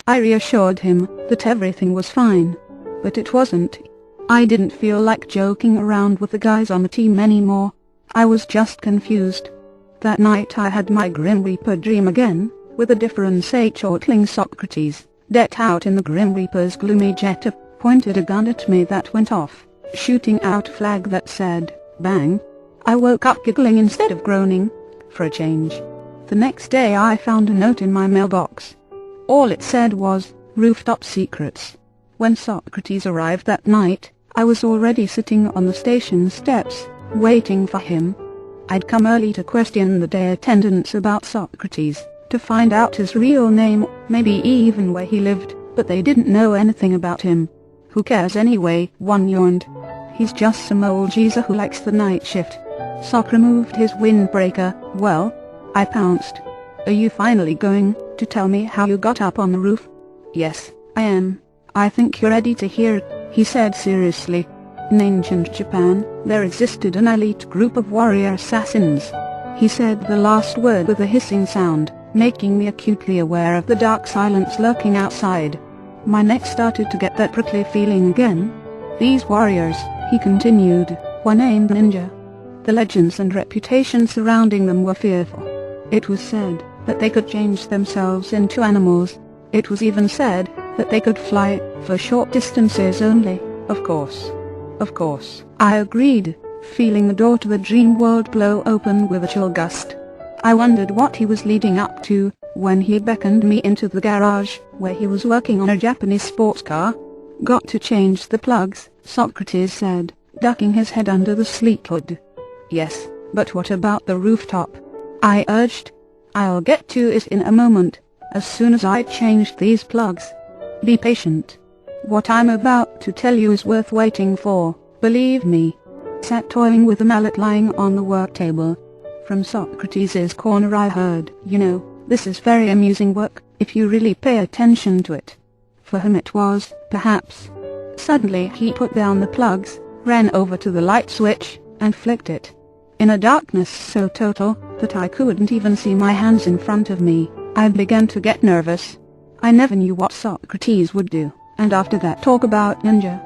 I reassured him that everything was fine. But it wasn't. I didn't feel like joking around with the guys on the team anymore. I was just confused. That night I had my Grim Reaper dream again, with a different chortling Socrates, decked out in the Grim Reaper's gloomy getup, pointed a gun at me that went off, shooting out a flag that said, "Bang." I woke up giggling instead of groaning, for a change. The next day I found a note in my mailbox. All it said was, "Rooftop Secrets." When Socrates arrived that night, I was already sitting on the station steps, waiting for him. I'd come early to question the day attendants about Socrates, to find out his real name, maybe even where he lived, but they didn't know anything about him. Who cares anyway, one yawned. He's just some old geezer who likes the night shift. Sock removed his windbreaker. Well, I pounced. Are you finally going to tell me how you got up on the roof? Yes, I am. I think you're ready to hear it, he said seriously. In ancient Japan, there existed an elite group of warrior assassins. He said the last word with a hissing sound, making me acutely aware of the dark silence lurking outside. My neck started to get that prickly feeling again. These warriors, he continued, were named ninja. The legends and reputation surrounding them were fearful. It was said that they could change themselves into animals. It was even said that they could fly, for short distances only. Of course, I agreed, feeling the door to the dream world blow open with a chill gust. I wondered what he was leading up to, when he beckoned me into the garage, where he was working on a Japanese sports car. Got to change the plugs, Socrates said, ducking his head under the sleek hood. Yes, but what about the rooftop? I urged. I'll get to it in a moment, as soon as I changed these plugs. Be patient. What I'm about to tell you is worth waiting for, believe me. Sat toying with the mallet lying on the work table. From Socrates' corner I heard, "You know, this is very amusing work, if you really pay attention to it." For him it was, perhaps. Suddenly he put down the plugs, ran over to the light switch, and flicked it. In a darkness so total that I couldn't even see my hands in front of me, I began to get nervous. I never knew what Socrates would do, and after that talk about ninja,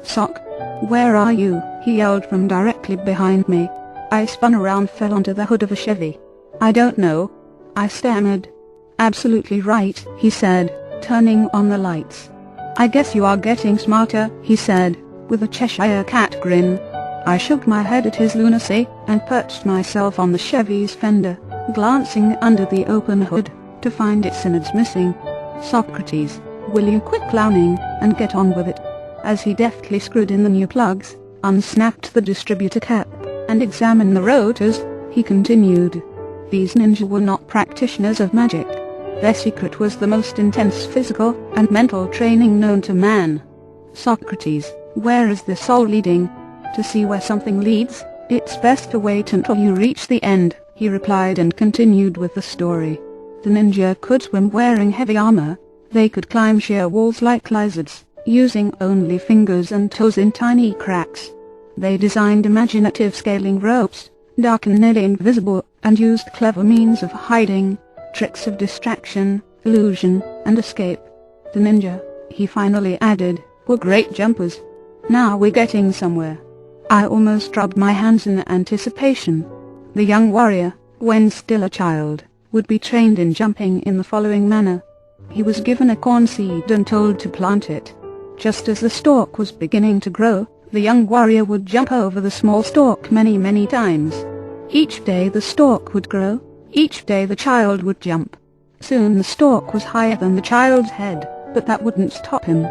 Sock, where are you? He yelled from directly behind me. I spun around, fell onto the hood of a Chevy. I don't know, I stammered. Absolutely right, he said, turning on the lights. I guess you are getting smarter, he said, with a Cheshire cat grin. I shook my head at his lunacy, and perched myself on the Chevy's fender, glancing under the open hood, to find its innards missing. Socrates, will you quit clowning, and get on with it? As he deftly screwed in the new plugs, unsnapped the distributor cap, and examined the rotors, he continued. These ninja were not practitioners of magic. Their secret was the most intense physical and mental training known to man. Socrates, where is this all leading? To see where something leads, it's best to wait until you reach the end, he replied and continued with the story. The ninja could swim wearing heavy armor. They could climb sheer walls like lizards, using only fingers and toes in tiny cracks. They designed imaginative scaling ropes, dark and nearly invisible, and used clever means of hiding, tricks of distraction, illusion, and escape. The ninja, he finally added, were great jumpers. Now we're getting somewhere. I almost rubbed my hands in anticipation. The young warrior, when still a child, would be trained in jumping in the following manner. He was given a corn seed and told to plant it. Just as the stalk was beginning to grow, the young warrior would jump over the small stalk many times. Each day the stalk would grow, each day the child would jump. Soon the stalk was higher than the child's head, but that wouldn't stop him.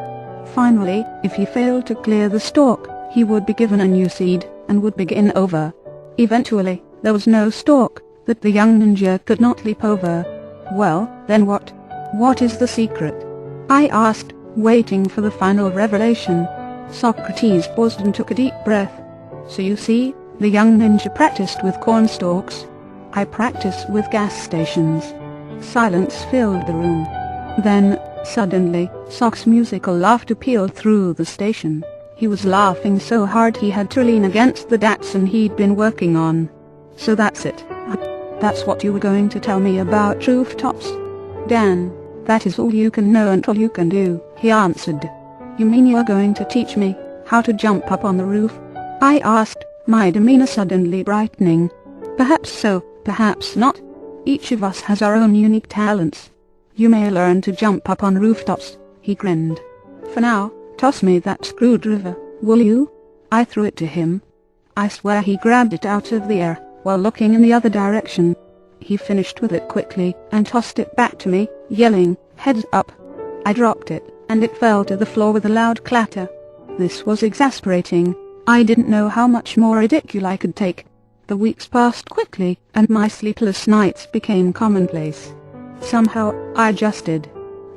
Finally, if he failed to clear the stalk, he would be given a new seed, and would begin over. Eventually, there was no stalk that the young ninja could not leap over. Well, then what? What is the secret? I asked, waiting for the final revelation. Socrates paused and took a deep breath. So you see, the young ninja practiced with corn stalks. I practiced with gas stations. Silence filled the room. Then, suddenly, Sock's musical laughter pealed through the station. He was laughing so hard he had to lean against the Datsun he'd been working on. So that's it. That's what you were going to tell me about rooftops? Dan, That is all you can know and all you can do, he answered. You mean you are going to teach me how to jump up on the roof? I asked, my demeanor suddenly brightening. Perhaps so, perhaps not. Each of us has our own unique talents. You may learn to jump up on rooftops, he grinned. For now, toss me that screwdriver, will you? I threw it to him. I swear he grabbed it out of the air, while looking in the other direction. He finished with it quickly, and tossed it back to me, yelling, heads up. I dropped it, and it fell to the floor with a loud clatter. This was exasperating. I didn't know how much more ridicule I could take. The weeks passed quickly, and my sleepless nights became commonplace. Somehow, I adjusted.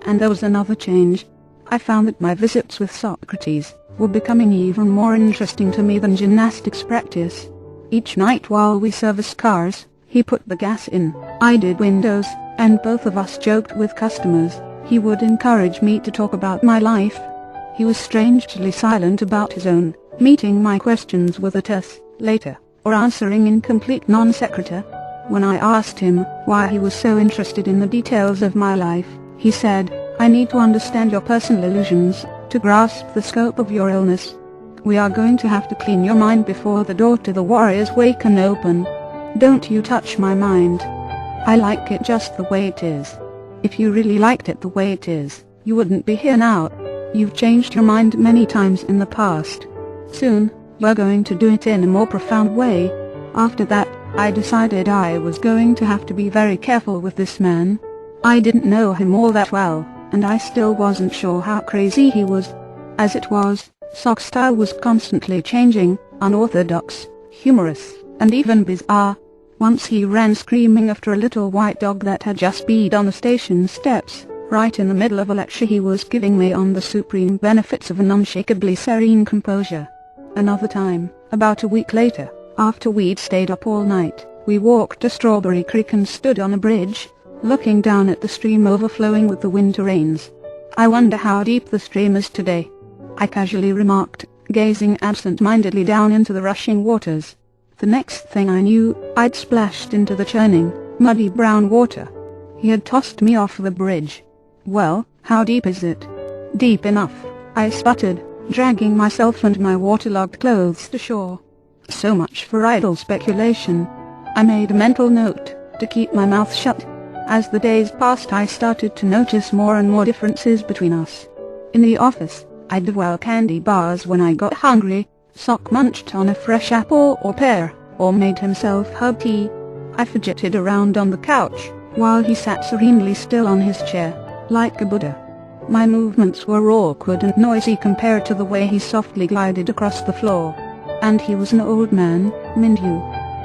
And there was another change. I found that my visits with Socrates were becoming even more interesting to me than gymnastics practice. Each night while we serviced cars, he put the gas in, I did windows, and both of us joked with customers. He would encourage me to talk about my life. He was strangely silent about his own, meeting my questions with a terse, later, or answering in complete non-sequitur. When I asked him why he was so interested in the details of my life, he said, I need to understand your personal illusions, to grasp the scope of your illness. We are going to have to clean your mind before the door to the Warrior's Way can open. Don't you touch my mind. I like it just the way it is. If you really liked it the way it is, you wouldn't be here now. You've changed your mind many times in the past. Soon, you're going to do it in a more profound way. After that, I decided I was going to have to be very careful with this man. I didn't know him all that well, and I still wasn't sure how crazy he was. As it was, Sock's style was constantly changing, unorthodox, humorous, and even bizarre. Once he ran screaming after a little white dog that had just peed on the station steps, right in the middle of a lecture he was giving me on the supreme benefits of an unshakably serene composure. Another time, about a week later, after we'd stayed up all night, we walked to Strawberry Creek and stood on a bridge, looking down at the stream overflowing with the winter rains. I wonder how deep the stream is today, I casually remarked, gazing absent-mindedly down into the rushing waters. The next thing I knew, I'd splashed into the churning, muddy brown water. He had tossed me off the bridge. Well, how deep is it? Deep enough, I sputtered, dragging myself and my waterlogged clothes to shore. So much for idle speculation. I made a mental note to keep my mouth shut. As the days passed, I started to notice more and more differences between us. In the office, I'd devour candy bars when I got hungry. Sock munched on a fresh apple or pear, or made himself herb tea. I fidgeted around on the couch, while he sat serenely still on his chair, like a Buddha. My movements were awkward and noisy compared to the way he softly glided across the floor. And he was an old man, mind you.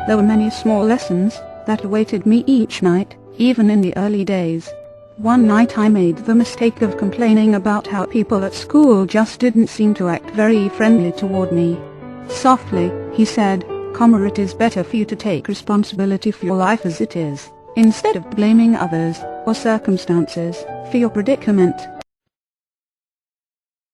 There were many small lessons that awaited me each night, even in the early days. One night I made the mistake of complaining about how people at school just didn't seem to act very friendly toward me. Softly, he said, it is better for you to take responsibility for your life as it is, instead of blaming others, or circumstances, for your predicament.